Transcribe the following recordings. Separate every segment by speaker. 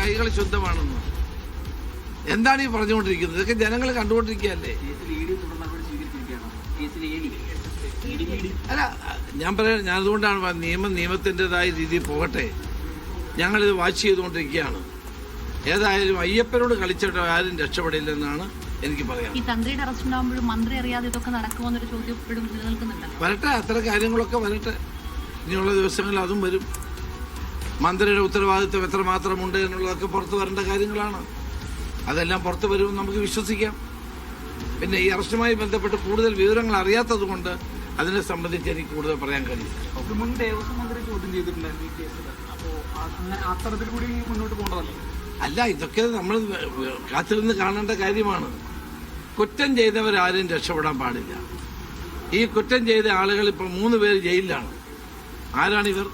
Speaker 1: കൈകൾ ശുദ്ധമാണെന്ന്. എന്താണ് ഈ പറഞ്ഞുകൊണ്ടിരിക്കുന്നത്? ഇതൊക്കെ ജനങ്ങൾ കണ്ടുകൊണ്ടിരിക്കുകയല്ലേ. അല്ല, ഞാൻ അതുകൊണ്ടാണ് നിയമത്തിൻ്റെതായ രീതിയിൽ പോകട്ടെ. ഞങ്ങളിത് വാച്ച് ചെയ്തുകൊണ്ടിരിക്കുകയാണ്. ഏതായാലും അയ്യപ്പനോട് കളിച്ചിട്ട് ആരും രക്ഷപ്പെടില്ലെന്നാണ് എനിക്ക് പറയാം.
Speaker 2: ഈ തന്ത്രിയുടെ അറസ്റ്റ് ഉണ്ടാകുമ്പോഴും മന്ത്രി അറിയാതെ ഇതൊക്കെ നടക്കുമെന്നൊരു ചോദ്യം ഇപ്പോഴും നിലനിൽക്കുന്നുണ്ട്.
Speaker 1: വരട്ടെ, അത്ര കാര്യങ്ങളൊക്കെ വരട്ടെ. ഇനിയുള്ള ദിവസങ്ങളിൽ അതും വരും. മന്ത്രിയുടെ ഉത്തരവാദിത്വം എത്രമാത്രമുണ്ട് എന്നുള്ളതൊക്കെ പുറത്തു വരേണ്ട കാര്യങ്ങളാണ്. അതെല്ലാം പുറത്തു വരുമെന്ന് നമുക്ക് വിശ്വസിക്കാം. പിന്നെ ഈ അറസ്റ്റുമായി ബന്ധപ്പെട്ട് കൂടുതൽ വിവരങ്ങൾ അറിയാത്തത് കൊണ്ട് അതിനെ സംബന്ധിച്ച് എനിക്ക് കൂടുതൽ പറയാൻ കഴിയും.
Speaker 3: മുൻ ദേവസ്വം മന്ത്രി ചോദ്യം ചെയ്തിട്ടുണ്ടായിരുന്നു ഈ കേസിൽ. അപ്പോൾ അത്തരത്തിൽ കൂടി മുന്നോട്ട് പോകേണ്ടതല്ലേ?
Speaker 1: അല്ല, ഇതൊക്കെ നമ്മൾ കാത്തിരുന്ന് കാണേണ്ട കാര്യമാണ്. കുറ്റം ചെയ്തവരാരും രക്ഷപ്പെടാൻ പാടില്ല. ഈ കുറ്റം ചെയ്ത ആളുകൾ ഇപ്പോൾ 3 പേര് ജയിലിലാണ്. ആരാണിവർ?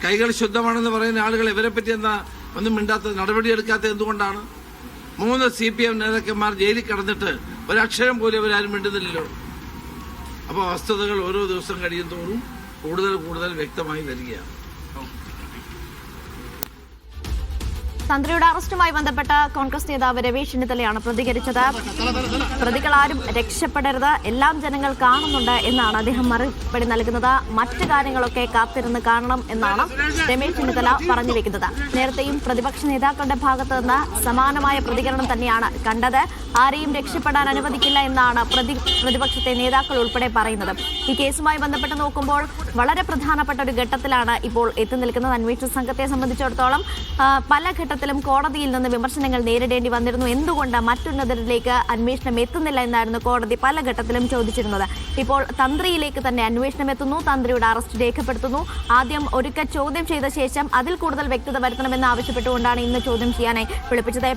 Speaker 1: കൈകൾ ശുദ്ധമാണെന്ന് പറയുന്ന ആളുകൾ ഇവരെ പറ്റി എന്താ ഒന്നും മിണ്ടാത്ത നടപടിയെടുക്കാത്ത എന്തുകൊണ്ടാണ്? 3 CPM നേതാക്കന്മാർ ജയിലിൽ കിടന്നിട്ട് ഒരക്ഷരം പോലും ഇവരാരും മിണ്ടുന്നില്ലല്ലോ. അപ്പോൾ വസ്തുതകൾ ഓരോ ദിവസം കഴിയും തോറും കൂടുതൽ വ്യക്തമായി വരികയാണ്.
Speaker 4: തന്ത്രിയുടെ അറസ്റ്റുമായി ബന്ധപ്പെട്ട കോൺഗ്രസ് നേതാവ് രമേശ് ചെന്നിത്തലയാണ് പ്രതികരിച്ചത്. പ്രതികളാരും രക്ഷപ്പെടരുത്, എല്ലാം ജനങ്ങൾ കാണുന്നുണ്ട് എന്നാണ് അദ്ദേഹം മറുപടി നൽകുന്നത്. മറ്റു കാര്യങ്ങളൊക്കെ കാത്തിരുന്ന് കാണണം എന്നാണ് രമേശ് ചെന്നിത്തല പറഞ്ഞു വെക്കുന്നത്. നേരത്തെയും പ്രതിപക്ഷ നേതാക്കളുടെ ഭാഗത്ത് നിന്ന് സമാനമായ പ്രതികരണം തന്നെയാണ് കണ്ടത്. ആരെയും രക്ഷപ്പെടാൻ അനുവദിക്കില്ല എന്നാണ് പ്രതിപക്ഷത്തെ നേതാക്കൾ ഉൾപ്പെടെ പറയുന്നത്. ഈ കേസുമായി ബന്ധപ്പെട്ട് നോക്കുമ്പോൾ വളരെ പ്രധാനപ്പെട്ട ഒരു ഘട്ടത്തിലാണ് ഇപ്പോൾ എത്തി നിൽക്കുന്നത്. അന്വേഷണ സംഘത്തെ സംബന്ധിച്ചിടത്തോളം പല ഘട്ടത്തിലും കോടതിയിൽ നിന്ന് വിമർശനങ്ങൾ നേരിടേണ്ടി വന്നിരുന്നു. എന്തുകൊണ്ട് മറ്റുന്നതരിലേക്ക് അന്വേഷണം എത്തുന്നില്ല എന്നായിരുന്നു കോടതി പല ഘട്ടത്തിലും ചോദിച്ചിരുന്നത്. ഇപ്പോൾ തന്ത്രിയിലേക്ക് തന്നെ അന്വേഷണം എത്തുന്നു. തന്ത്രിയുടെ അറസ്റ്റ് രേഖപ്പെടുത്തുന്നു. ആദ്യം ഒരിക്കൽ ചോദ്യം ചെയ്ത ശേഷം അതിൽ കൂടുതൽ വ്യക്തത വരുത്തണമെന്ന് ആവശ്യപ്പെട്ടുകൊണ്ടാണ് ഇന്ന് ചോദ്യം ചെയ്യാനായി വിളിപ്പിച്ചത്.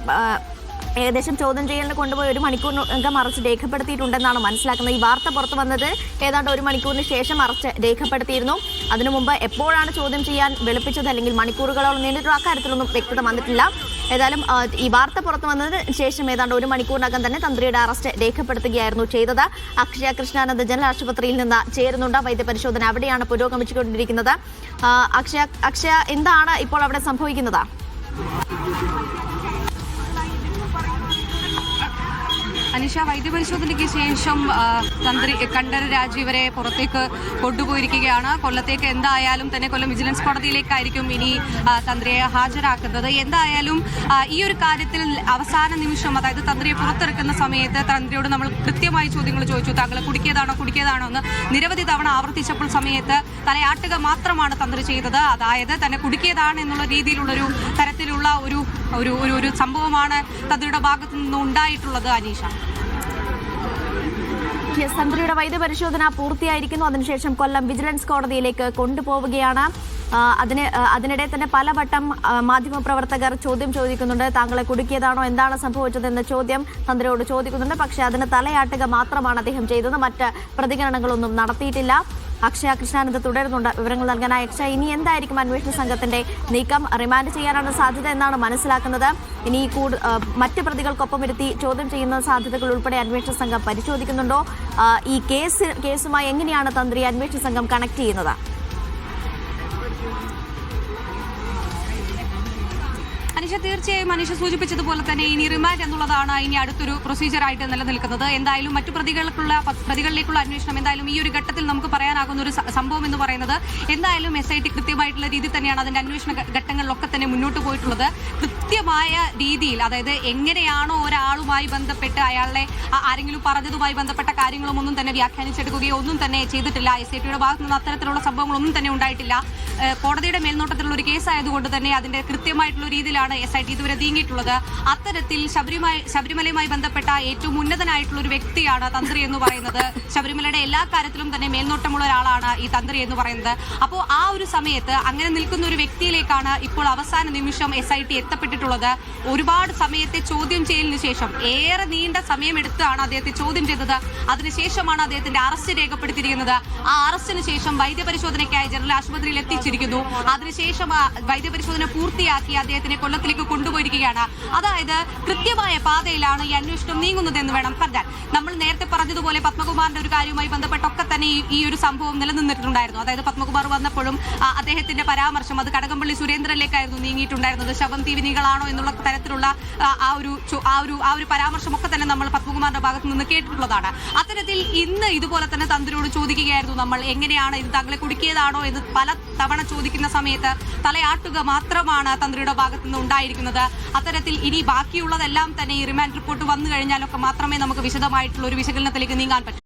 Speaker 4: ഏകദേശം ചോദ്യം ചെയ്യലിന് കൊണ്ടുപോയി 1 മണിക്കൂറിനകം അറസ്റ്റ് രേഖപ്പെടുത്തിയിട്ടുണ്ടെന്നാണ് മനസ്സിലാക്കുന്നത്. ഈ വാർത്ത പുറത്തു വന്നത് ഏതാണ്ട് 1 മണിക്കൂറിന് ശേഷം അറസ്റ്റ് രേഖപ്പെടുത്തിയിരുന്നു. അതിനു മുമ്പ് എപ്പോഴാണ് ചോദ്യം ചെയ്യാൻ വിളിപ്പിച്ചത് അല്ലെങ്കിൽ മണിക്കൂറുകളോളം നീണ്ടിട്ടുള്ള അക്കാര്യത്തിലൊന്നും വ്യക്തത വന്നിട്ടില്ല. ഏതായാലും ഈ വാർത്ത പുറത്തു വന്നതിന് ശേഷം ഏതാണ്ട് 1 മണിക്കൂറിനകം തന്നെ തന്ത്രിയുടെ അറസ്റ്റ് രേഖപ്പെടുത്തുകയായിരുന്നു ചെയ്തത്. അക്ഷയ കൃഷ്ണാനന്ദ ജനറൽ ആശുപത്രിയിൽ നിന്ന് ചേരുന്നുണ്ട്. വൈദ്യപരിശോധന അവിടെയാണ് പുരോഗമിച്ചുകൊണ്ടിരിക്കുന്നത്. അക്ഷയ, എന്താണ് ഇപ്പോൾ അവിടെ സംഭവിക്കുന്നത്?
Speaker 5: അനിഷ, വൈദ്യപരിശോധനയ്ക്ക് ശേഷം തന്ത്രി കണ്ഠര രാജീവരെ പുറത്തേക്ക് കൊണ്ടുപോയിരിക്കുകയാണ്. കൊല്ലത്തേക്ക് എന്തായാലും തന്നെ കൊല്ലം വിജിലൻസ് കോടതിയിലേക്കായിരിക്കും ഇനി തന്ത്രിയെ ഹാജരാക്കുന്നത്. എന്തായാലും ഈ ഒരു കാര്യത്തിൽ അവസാന നിമിഷം, അതായത് തന്ത്രിയെ പുറത്തിറക്കുന്ന സമയത്ത് തന്ത്രിയോട് നമ്മൾ കൃത്യമായി ചോദ്യങ്ങൾ ചോദിച്ചു. താങ്കളെ കുടിക്കിയതാണോ എന്ന് നിരവധി തവണ ആവർത്തിച്ചപ്പോൾ സമയത്ത് തലയാട്ടുക മാത്രമാണ് തന്ത്രി ചെയ്തത്. അതായത് തന്നെ കുടുക്കിയതാണ് എന്നുള്ള രീതിയിലുള്ളൊരു തരത്തിലുള്ള ഒരു സംഭവമാണ് തന്ത്രിയുടെ ഭാഗത്തു നിന്ന് ഉണ്ടായിട്ടുള്ളത്. അനീഷ,
Speaker 4: തന്ത്രിയുടെ വൈദ്യപരിശോധന പൂർത്തിയായിരിക്കുന്നു. അതിനുശേഷം കൊല്ലം വിജിലൻസ് കോടതിയിലേക്ക് കൊണ്ടുപോവുകയാണ്. അതിനിടെ തന്നെ പലവട്ടം മാധ്യമപ്രവർത്തകർ ചോദ്യം ചോദിക്കുന്നുണ്ട്. താങ്കളെ കുടുക്കിയതാണോ, എന്താണ് സംഭവിച്ചതെന്ന ചോദ്യം തന്ത്രിയോട് ചോദിക്കുന്നുണ്ട്. പക്ഷേ അതിന് തലയാട്ടുക മാത്രമാണ് അദ്ദേഹം ചെയ്തത്. മറ്റ് പ്രതികരണങ്ങളൊന്നും നടത്തിയിട്ടില്ല. അക്ഷയ കൃഷ്ണാനന്ദ തുടരുന്നുണ്ട് വിവരങ്ങൾ നൽകാനായി. അക്ഷയ, ഇനി എന്തായിരിക്കും അന്വേഷണ സംഘത്തിന്റെ നീക്കം? റിമാൻഡ് ചെയ്യാനാണ് സാധ്യത എന്നാണ് മനസ്സിലാക്കുന്നത്. ഇനി മറ്റ് പ്രതികൾക്കൊപ്പം ഇരുത്തി ചോദ്യം ചെയ്യുന്ന സാധ്യതകൾ ഉൾപ്പെടെ അന്വേഷണ സംഘം പരിശോധിക്കുന്നുണ്ടോ? ഈ കേസുമായി എങ്ങനെയാണ് തന്ത്രി അന്വേഷണ സംഘം കണക്ട് ചെയ്യുന്നത്?
Speaker 5: അനീഷ, തീർച്ചയായും അനീഷ സൂചിപ്പിച്ചതുപോലെ തന്നെ ഇനി റിമാൻഡ് എന്നുള്ളതാണ് ഇനി അടുത്തൊരു പ്രൊസീജിയറായിട്ട് നിലനിൽക്കുന്നത്. എന്തായാലും മറ്റു പ്രതികളിലേക്കുള്ള അന്വേഷണം എന്തായാലും ഈ ഒരു ഘട്ടത്തിൽ നമുക്ക് പറയാനാകുന്ന ഒരു സംഭവം എന്ന് പറയുന്നത് എന്തായാലും SIT കൃത്യമായിട്ടുള്ള രീതിയിൽ തന്നെയാണ് അതിന്റെ അന്വേഷണ ഘട്ടങ്ങളിലൊക്കെ തന്നെ മുന്നോട്ട് പോയിട്ടുള്ളത്. കൃത്യമായ രീതിയിൽ, അതായത് എങ്ങനെയാണോ ഒരാളുമായി ബന്ധപ്പെട്ട് അയാളെ ആരെങ്കിലും പറഞ്ഞതുമായി ബന്ധപ്പെട്ട കാര്യങ്ങളും ഒന്നും തന്നെ വ്യാഖ്യാനിച്ചെടുക്കുകയോ ഒന്നും തന്നെ ചെയ്തിട്ടില്ല. SITയുടെ ഭാഗത്ത് നിന്ന് അത്തരത്തിലുള്ള സംഭവങ്ങളൊന്നും തന്നെ ഉണ്ടായിട്ടില്ല. കോടതിയുടെ മേൽനോട്ടത്തിലുള്ള ഒരു കേസായതുകൊണ്ട് തന്നെ അതിന്റെ കൃത്യമായിട്ടുള്ള രീതിയിലാണ് SIT ഇതുവരെ നീങ്ങിയിട്ടുള്ളത്. അത്തരത്തിൽ ശബരിമലയുമായി ബന്ധപ്പെട്ട ഏറ്റവും ഉന്നതനായിട്ടുള്ള ഒരു വ്യക്തിയാണ് തന്ത്രി എന്ന് പറയുന്നത്. ശബരിമലയുടെ എല്ലാ കാര്യത്തിലും തന്നെ മേൽനോട്ടമുള്ള ഒരാളാണ് ഈ തന്ത്രി എന്ന് പറയുന്നത്. അപ്പോൾ ആ ഒരു സമയത്ത് അങ്ങനെ നിൽക്കുന്ന ഒരു വ്യക്തിയിലേക്കാണ് ഇപ്പോൾ അവസാന നിമിഷം SIT എത്തപ്പെട്ടിട്ടുള്ളത്. ഒരുപാട് സമയത്തെ ചോദ്യം ചെയ്യലിന് ശേഷം, ഏറെ നീണ്ട സമയമെടുത്താണ് അദ്ദേഹത്തെ ചോദ്യം ചെയ്തത്. അതിനുശേഷമാണ് അദ്ദേഹത്തിന്റെ അറസ്റ്റ് രേഖപ്പെടുത്തിയിരിക്കുന്നത്. ആ അറസ്റ്റിന് ശേഷം വൈദ്യപരിശോധനയ്ക്കായി ജനറൽ ആശുപത്രിയിൽ എത്തിച്ചിരിക്കുന്നു. അതിനുശേഷം വൈദ്യപരിശോധന പൂർത്തിയാക്കി അദ്ദേഹത്തിനെ കൊല്ലത്തെ വിശകലനത്തിലേക്ക് കൊണ്ടുപോയിരിക്കുകയാണ്. അതായത് കൃത്യമായ പാതയിലാണ് ഈ അന്വേഷണം നീങ്ങുന്നത് എന്ന് വേണം കരുതാൻ. നമ്മൾ നേരത്തെ പറഞ്ഞതുപോലെ പത്മകുമാറിന്റെ ഒരു കാര്യവുമായി ബന്ധപ്പെട്ടൊക്കെ തന്നെ ഈ ഒരു സംഭവം നിലനിന്നിട്ടുണ്ടായിരുന്നു. അതായത് പത്മകുമാർ വന്നപ്പോഴും അദ്ദേഹത്തിന്റെ പരാമർശം അത് കടകംപള്ളി സുരേന്ദ്രനിലേക്കായിരുന്നു നീങ്ങിയിട്ടുണ്ടായിരുന്നത്. ശവം തീവനികളാണോ എന്നുള്ള തരത്തിലുള്ള ആ ഒരു പരാമർശമൊക്കെ തന്നെ നമ്മൾ പത്മകുമാറിന്റെ ഭാഗത്ത് നിന്ന് കേട്ടിട്ടുള്ളതാണ്. അത്തരത്തിൽ ഇന്ന് ഇതുപോലെ തന്നെ തന്ത്രിയോട് ചോദിക്കുകയായിരുന്നു നമ്മൾ, എങ്ങനെയാണ് ഇത് താങ്കളെ കുടുക്കിയതാണോ എന്ന് പല തവണ ചോദിക്കുന്ന സമയത്ത് തലയാട്ടുക മാത്രമാണ് തന്ത്രിയുടെ ഭാഗത്ത് നിന്ന് ഉണ്ടായിരിക്കുന്നത്. അത്തരത്തിൽ ഇനി ബാക്കിയുള്ളതെല്ലാം തന്നെ ഈ റിമാൻഡ് റിപ്പോർട്ട് വന്നു കഴിഞ്ഞാലൊക്കെ മാത്രമേ നമുക്ക് വിശദമായിട്ടുള്ള ഒരു വിശകലനത്തിലേക്ക് നീങ്ങാൻ പറ്റൂ.